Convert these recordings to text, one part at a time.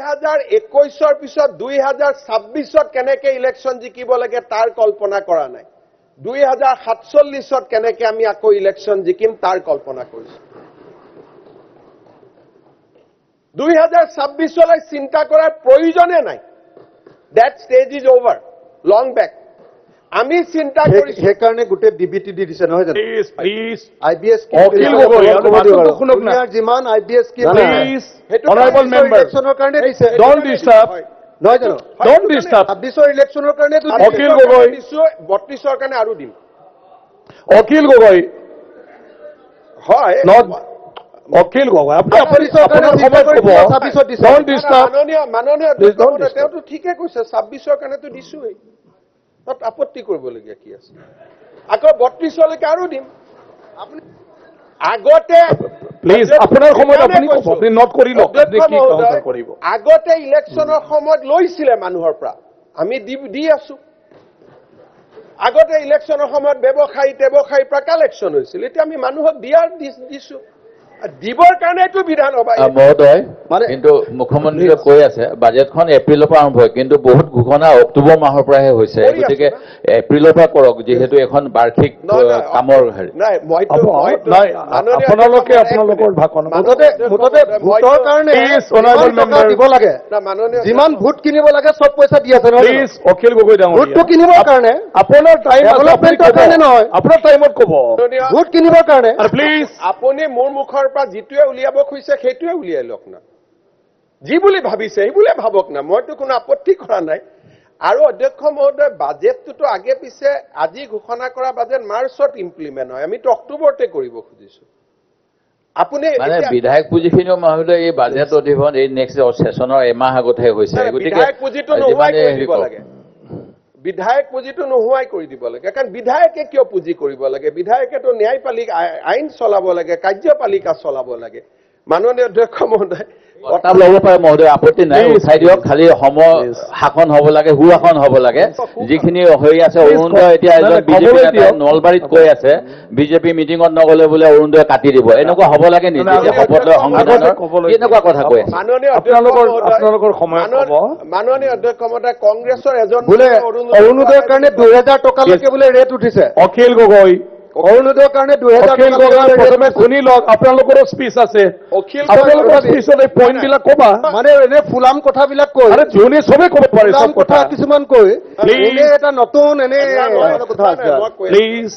2021 পিছত 2026 কেনেকে ইলেকশন জিকিব লাগে তাৰ কল্পনা কৰা নাই 2047 কেনেকে আমি আকৌ ইলেকশন জিকিম তাৰ কল্পনা কৰিছো 2026 লৈ চিন্তা কৰাৰ প্ৰয়োজনে নাই that stage is over long back আমি চিন্তা কৰিছো হে কাৰণে গুটে ডিবিটি দি দিছে নহয় জানো প্লিজ আইবিএস কি শুনক না জিমান আইবিএস কি প্লিজ অনারেবল মেম্বার ইলেকশনৰ কাৰণে দিছে ডোন্ট ডিস্টাৰ্ব নহয় জানো ডোন্ট ডিস্টাৰ্ব 26 ইলেকশনৰ কাৰণে অখিল গগৈ 32 কাৰণে আৰু দিম অখিল গগৈ হয় নট অখিল গগৈ আপুনি আপোনাৰ সময় ক'ব ডোন্ট ডিস্টাৰ্ব মাননীয় তেওঁটো ঠিকে কৈছে 26 কাৰণেতো দিছোই তাত আপত্তি কৰিবলগীয়া কি আছে আকৌ 32 লৈকে আৰু দিম আপুনি আগতে প্লিজ আপোনাৰ সময়ত আপুনি ক'ব আপুনি নট কৰি লওক আপুনি কি কাউন্টাৰ কৰিব আগতে ইলেকশনৰ সময়ত লৈছিলে মানুহৰ পৰা আমি দি আছো আগতে ইলেকশনৰ সময়ত ব্যৱসায়ী পৰা কালেকশন হৈছিল এতিয়া আমি মানুহক দিছো দিবৰ কাৰণেটো বিধান হ'ব মহোদয় কিন্তু মুখ্যমন্ত্ৰীয়ে কৈ আছে বাজেটখন এপ্ৰিলৰ পৰা আৰম্ভ হয় কিন্তু বহুত ঘোষণা অক্টোবৰ মাহৰ পৰাহে হৈছে গতিকে এপ্ৰিলৰ পৰা কৰক যেহেতু এখন বাৰ্ষিক কামৰ হেৰি নাই আপোনালোকৰ ভাষণ মুঠতে ভোটৰ কাৰণে দিব লাগে যিমান ভোট কিনিব লাগে সব পইচা দি আছে নহয় প্লিজ অখিল গগৈ ডাঙৰীয়া ভোটটো কিনিবৰ কাৰণে আপোনাৰ টাইম ডেভেলপমেন্টৰ কাৰণে নহয় আপোনাৰ টাইমত ক'ব ভোট কিনিবৰ কাৰণে আৰু প্লিজ আপুনি মোৰ মুখৰ পৰা যিটোৱে উলিয়াব খুজিছে সেইটোৱে উলিয়াই লওক না যি বুলি ভাবিছে এই বুলি ভাবক না মইতো কোনো আপত্তি কৰা নাই আৰু অধ্যক্ষ মহোদয় বাজেটটো আগে পিছে আজি ঘোষণা কৰা বাজেট মাৰ্চত ইমপ্লিমেন্ট হয় আমিতো অক্টোবৰতে কৰিব খুজিছো আপুনি মানে বিধায়ক পুঁজিখিনিও মহোদয় এই বাজেট অধিৱেশন এই নেক্সট সেশনৰ এমাহ আগতহে হৈছে গতিকে বিধায়ক পুঁজিটো নোহোৱাই কৰি দিব লাগে বিধায়ক পুঁজিটো নোহোৱাই কৰি দিব লাগে কাৰণ বিধায়কে কিয় পুঁজি কৰিব লাগে বিধায়কেতো ন্যায়পালিকা আইন চলাব লাগে কাৰ্যপালিকা চলাব লাগে মাননীয় অধ্যক্ষ মহোদয় কথা ল'ব পাৰে মহোদয় আপত্তি নাই উঠাই দিয়ক খালি শাসন হ'ব লাগে সুশাসন হ'ব লাগে যিখিনি হৈ আছে অৰুণোদয় এতিয়া এজন বিজেপি নেতাই নলবাৰীত কৈ আছে বিজেপি মিটিঙত নগ'লে বোলে অৰুণোদয় কাটি দিব এনেকুৱা হ'ব লাগে নেকি যে শপত লৈ সংবিধানৰ এনেকুৱা কথা কৈ আছে আপোনালোকৰ সময় ক'ব মাননীয় অধ্যক্ষ মহোদয় কংগ্ৰেছৰ এজন বোলে অৰুণোদয়ৰ কাৰণে 2000 টকালৈকে বোলে ৰেট উঠিছে অখিল গগৈ অৰুণোদয়ৰ কাৰণে 2000 অখিল গগৈ প্ৰথমে শুনি লওক আপোনালোকৰো স্পীচ আছে আপোনালোকৰ স্পীচত এই পইণ্ট বিলাক ক'বা মানে এনে ফুলাম কথাবিলাক কৈ আৰে যোনে চবে ক'ব পাৰে সব কথা কিছুমান কৈ এনে এটা নতুন এনে কথা আছে প্লিজ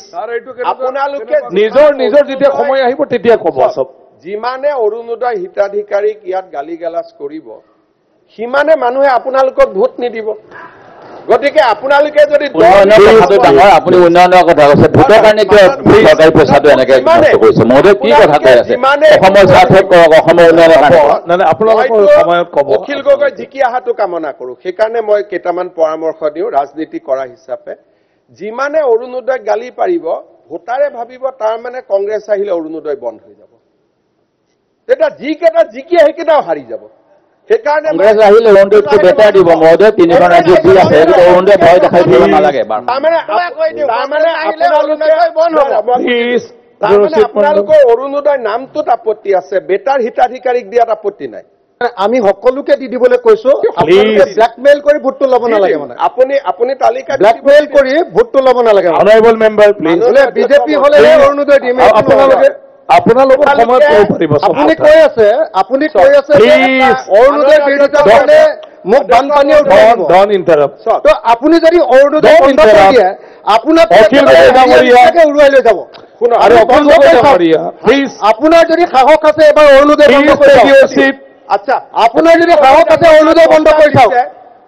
আপোনালোকে নিজৰ যেতিয়া সময় আহিব তেতিয়া ক'ব চব যিমানে অৰুণোদয় হিতাধিকাৰীক ইয়াত গালি গালাজ কৰিব সিমানে মানুহে আপোনালোকক ভোট নিদিব গতিকে আপোনালোকে যদি আপুনি উন্নয়নৰ কথা কৈছে ভোটৰ কাৰণে কিয় চৰকাৰী পইচাটো এনেকে নষ্ট কৰিছে মহোদয় কি কথা কৈ আছে অসমৰ স্বাৰ্থত কৰক অসমৰ উন্নয়নৰ কাৰণে আপোনালোকৰ সময়ত ক'ব অখিল গগৈ জিকি অহাটো কামনা কৰোঁ সেইকাৰণে মই কেইটামান পৰামৰ্শ দিওঁ ৰাজনীতি কৰা হিচাপে যিমানে অৰুণোদয় গালি পাৰিব ভোটাৰে ভাবিব তাৰ মানে কংগ্ৰেছ আহিলে অৰুণোদয় বন্ধ হৈ যাব তেতিয়া যিকেইটা জিকি সেইকেইটাও হাৰি যাব সেইকাৰণে কংগ্ৰেছ আহিলে অৰুণোদয়টো বেটাৰ দিব মহোদয় তিনিখন ৰাজ্যত যি আছে অৰুণোদয় ভয় দেখাই দিব নালাগে আপোনালোকৰ অৰুণোদয় নামটোত আপত্তি আছে বেটাৰ হিতাধিকাৰীক দিয়াত আপত্তি নাই আমি সকলোকে দি দিবলৈ কৈছো ব্লেকমেইল কৰি ভোটটো ল'ব নালাগে মানে আপুনি তালিকা ব্লেকমেইল কৰি ভোটটো ল'ব নালাগে অনাৰেবল মেম্বাৰ প্লিজ বিজেপি হ'লে অৰুণোদয় দিম আপোনালোকৰ সময়ত ক'ব পাৰিব আপুনি কৈ আছে অৰুণোদয় বিৰোধিতা কৰিলে মোক বানপানীয়ে ডন ইণ্টাৰাপ্ট তো আপুনি যদি অৰুণোদয় বন্ধ কৰি দিয়ে আপোনাক উৰুৱাই লৈ যাব আপোনাৰ যদি সাহস আছে এবাৰ অৰুণোদয় বন্ধ কৰি আচ্ছা আপোনাৰ যদি সাহস আছে অৰুণোদয় বন্ধ কৰি চাওক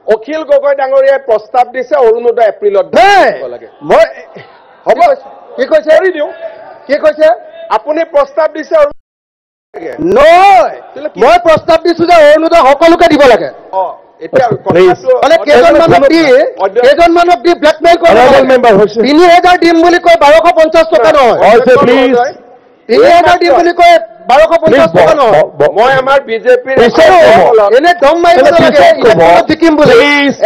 অখিল গগৈ ডাঙৰীয়াই প্ৰস্তাৱ দিছে অৰুণোদয় এপ্ৰিলত মই হ'ব কি কৈছে কি কৈছে আপুনি প্ৰস্তাৱ দিছে নহয় মই প্ৰস্তাৱ দিছো যে অৰুণোদয় সকলোকে দিব লাগে মানে কেইজনমানক দি ব্লেকমেইল কৰি 3000 দিম বুলি কৈ 1250 টকা নহয় 3000 দিম বুলি কৈ 1250 টকা নহয় মই আমাৰ বিজেপিৰ এনে দম মাৰিব নালাগে জিকিম বুলি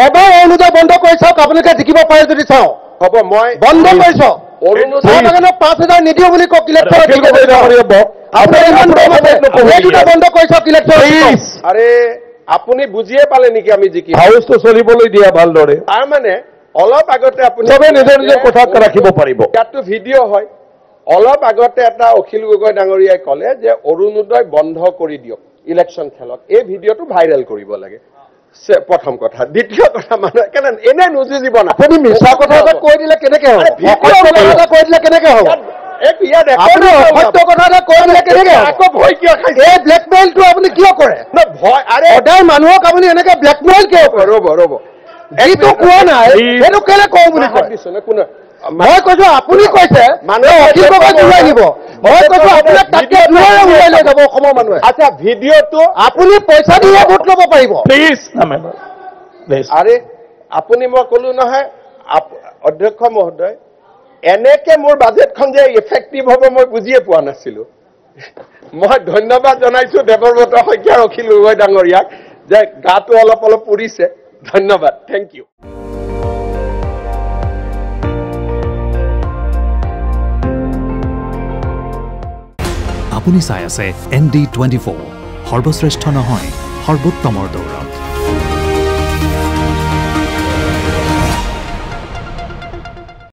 এবাৰ অৰুণোদয় বন্ধ কৰি চাওক আপোনালোকে জিকিব পাৰে যদি চাওঁ হ'ব মই বন্ধ কৰি চাওক চাহ বাগানক 5000 নিদিও বুলি কওক ইলেকশ্যন বন্ধ কৰি চাওক ইলেকশ্যন আপুনি বুজিয়ে পালে নেকি আমি যি কি হাউচটো চলিবলৈ দিয়া ভালদৰে তাৰ মানে অলপ আগতে আপুনি চবে নিজৰ নিজৰ কথা ৰাখিব পাৰিব ইয়াতো ভিডিঅ' হয় অলপ আগতে এটা অখিল গগৈ ডাঙৰীয়াই ক'লে যে অৰুণোদয় বন্ধ কৰি দিয়ক ইলেকশ্যন খেলক এই ভিডিঅ'টো ভাইৰেল কৰিব লাগে প্ৰথম কথা দ্বিতীয় কথা মানুহে কেনে এনে নুযুজিব না আপুনি মিছা কথা এটা কৈ দিলে কেনেকে হ'ব অসত্য কথা এটা কৈ দিলে কেনেকে হ'ব আপুনি অসত্য কথা এটা কৈ দিলে কেনেকে হ'ব আকৌ ভয় কিয় খাইছে এই ব্লেকমেইলটো আপুনি কিয় কৰে ভয় আৰে সদায় মানুহক আপুনি এনেকে ব্লেকমেইল কিয় কৰে ৰ'ব যিটো কোৱা নাই সেইটো কেলে কওঁ বুলি কয় দিছো নে কোনে মই কৈছো আপুনি কৈছে মানুহে অখিল গগৈ উলিয়াই নিব মই কৈছো আপোনাক তাতকে দূৰৰে উলিয়াই লৈ যাব অসমৰ মানুহে আচ্ছা ভিডিঅ'টো আপুনি পইচা দিয়ে ভোট ল'ব পাৰিব প্লিজ মেম্বাৰ প্লিজ আৰে আপুনি মই ক'লো নহয় অধ্যক্ষ মহোদয় এনেকে মোৰ বাজেটখন যে ইফেক্টিভ হ'ব মই বুজিয়ে পোৱা নাছিলো মই ধন্যবাদ জনাইছো দেৱব্ৰত শইকীয়া অখিল গগৈ ডাঙৰীয়াক যে গাটো অলপ অলপ পুৰিছে ধন্যবাদ থেংক ইউ আপুনি চাই আছে ND24 সৰ্বশ্ৰেষ্ঠ নহয় সৰ্বোত্তমৰ দৌৰ